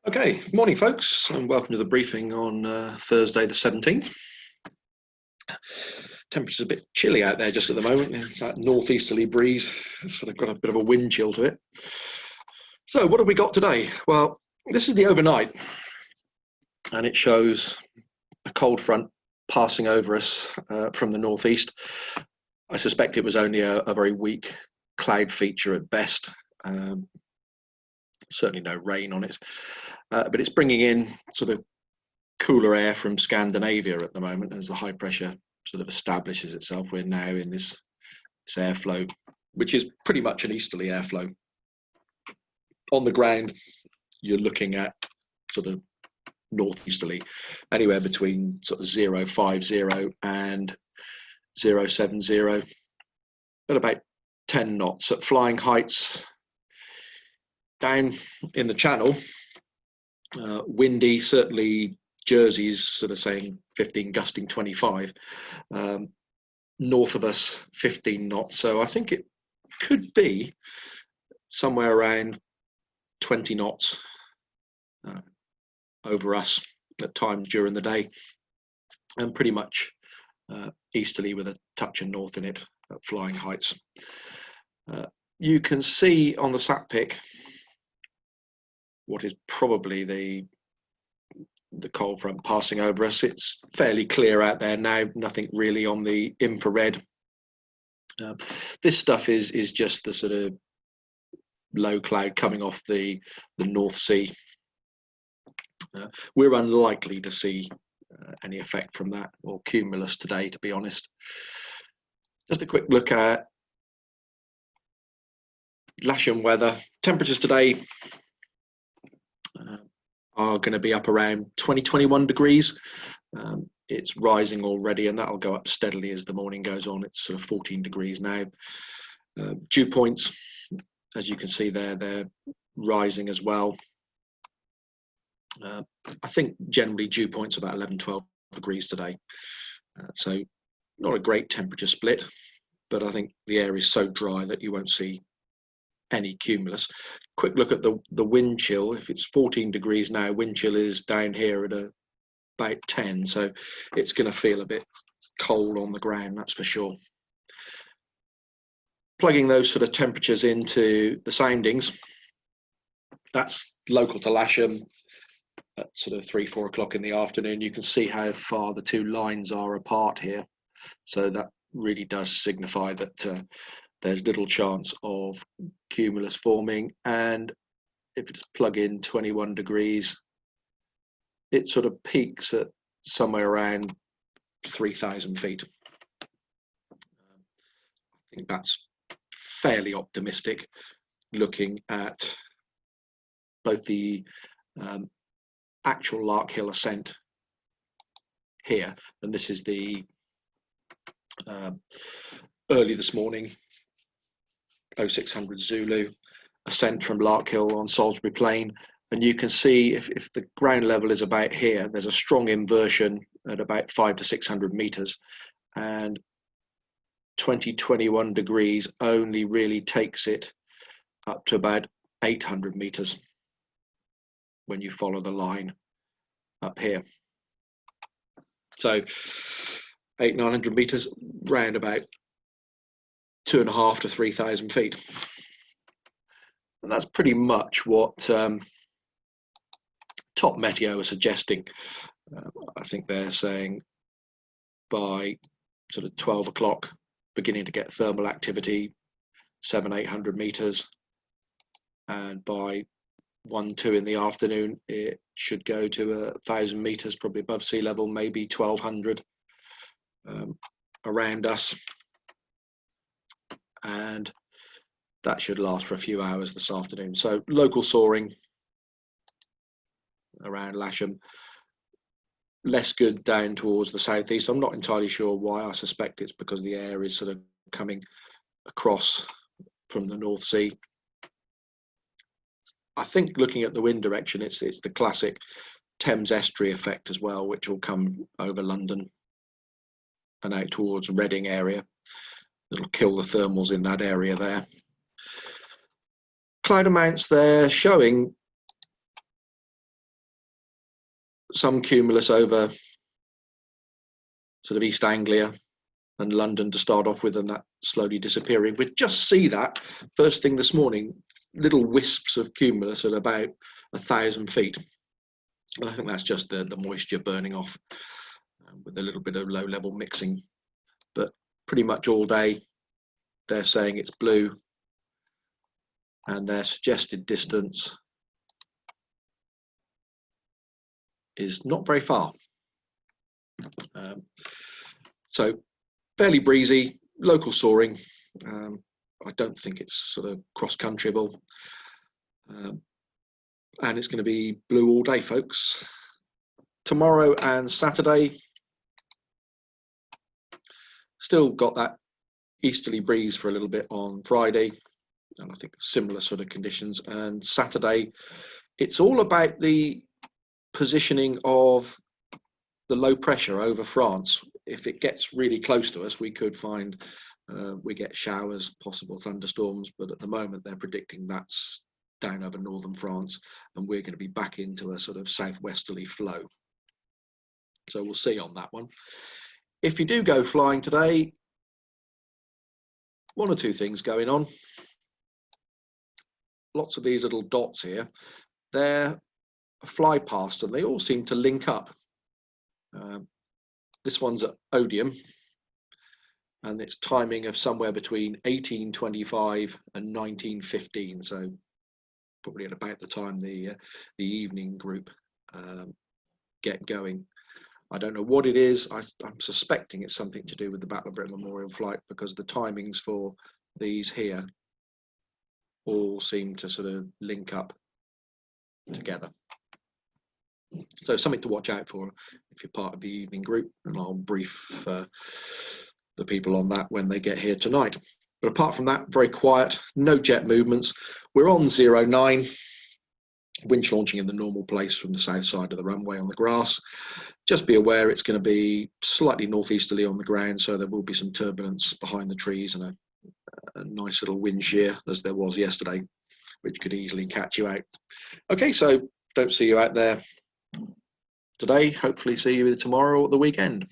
Okay, morning folks, and welcome to the briefing on Thursday the 17th. Temperature's a bit chilly out there just at the moment. It's that northeasterly breeze. It's sort of got a bit of a wind chill to it. So what have we got today? Well, this is the overnight, and it shows a cold front passing over us from the northeast. I suspect it was only a very weak cloud feature at best. Certainly no rain on it, but it's bringing in sort of cooler air from Scandinavia at the moment as the high pressure sort of establishes itself. We're now in this airflow, which is pretty much an easterly airflow. On the ground, you're looking at sort of northeasterly, anywhere between sort of 050 and 070 at about 10 knots at flying heights. Down in the channel, windy, certainly Jersey's sort of saying 15 gusting 25, north of us 15 knots, so I think it could be somewhere around 20 knots over us at times during the day, and pretty much easterly with a touch of north in it at flying heights. You can see on the sat pic what is probably the cold front passing over us. It's fairly clear out there now, nothing really on the infrared. This stuff is just the sort of low cloud coming off the North Sea. We're unlikely to see any effect from that or cumulus today, to be honest. Just a quick look at Lasham weather. Temperatures today are going to be up around 20-21 degrees. It's rising already, and that'll go up steadily as the morning goes on. It's sort of 14 degrees now. Dew points, as you can see there, they're rising as well. I think generally dew points about 11-12 degrees today. So not a great temperature split, but I think the air is so dry that you won't see any cumulus. Quick look at the wind chill. If it's 14 degrees now, wind chill is down here at about 10, so it's going to feel a bit cold on the ground, that's for sure. Plugging those sort of temperatures into the soundings, that's local to Lasham at sort of 3-4 o'clock in the afternoon. You can see how far the two lines are apart here, so that really does signify that there's little chance of cumulus forming. And if it's plug in 21 degrees, it sort of peaks at somewhere around 3,000 feet. I think that's fairly optimistic, looking at both the actual Lark Hill ascent here, and this is the early this morning 0600 Zulu ascent from Lark Hill on Salisbury Plain, and you can see if the ground level is about here, there's a strong inversion at about 500 to 600 meters, and 20-21 degrees only really takes it up to about 800 meters when you follow the line up here. So 800-900 meters, round about 2,500 to 3,000 feet. And that's pretty much what Top Meteo are suggesting. I think they're saying by sort of 12 o'clock, beginning to get thermal activity, 700-800 meters, and by 1-2 in the afternoon, it should go to 1,000 meters, probably above sea level, maybe 1,200 around us. And that should last for a few hours this afternoon. So local soaring around Lasham, less good down towards the southeast. I'm not entirely sure why. I suspect it's because the air is sort of coming across from the North Sea. I think looking at the wind direction, it's the classic Thames estuary effect as well, which will come over London and out towards Reading area. It'll kill the thermals in that area there. Cloud amounts they're showing some cumulus over sort of East Anglia and London to start off with, and that slowly disappearing. We just see that first thing this morning, little wisps of cumulus at about 1,000 feet. And I think that's just the moisture burning off with a little bit of low level mixing. But pretty much all day they're saying it's blue, and their suggested distance is not very far. So fairly breezy, local soaring. I don't think it's sort of cross-countryable. And it's going to be blue all day, folks. Tomorrow and Saturday, still got that easterly breeze for a little bit on Friday, and I think similar sort of conditions. And Saturday, it's all about the positioning of the low pressure over France. If it gets really close to us, we could find we get showers, possible thunderstorms, but at the moment they're predicting that's down over northern France, and we're going to be back into a sort of southwesterly flow. So we'll see on that one. If you do go flying today, one or two things going on. Lots of these little dots here, they're fly past and they all seem to link up. This one's at Odium, and it's timing of somewhere between 1825 and 1915, so probably at about the time the evening group get going. I don't know what it is. I'm suspecting it's something to do with the Battle of Britain Memorial flight, because the timings for these here all seem to sort of link up together. So something to watch out for if you're part of the evening group, and I'll brief the people on that when they get here tonight. But apart from that, very quiet, no jet movements. We're on 09, winch launching in the normal place from the south side of the runway on the grass. Just be aware it's going to be slightly northeasterly on the ground, so there will be some turbulence behind the trees and a nice little wind shear, as there was yesterday, which could easily catch you out. Okay, so don't see you out there today. Hopefully see you either tomorrow or the weekend.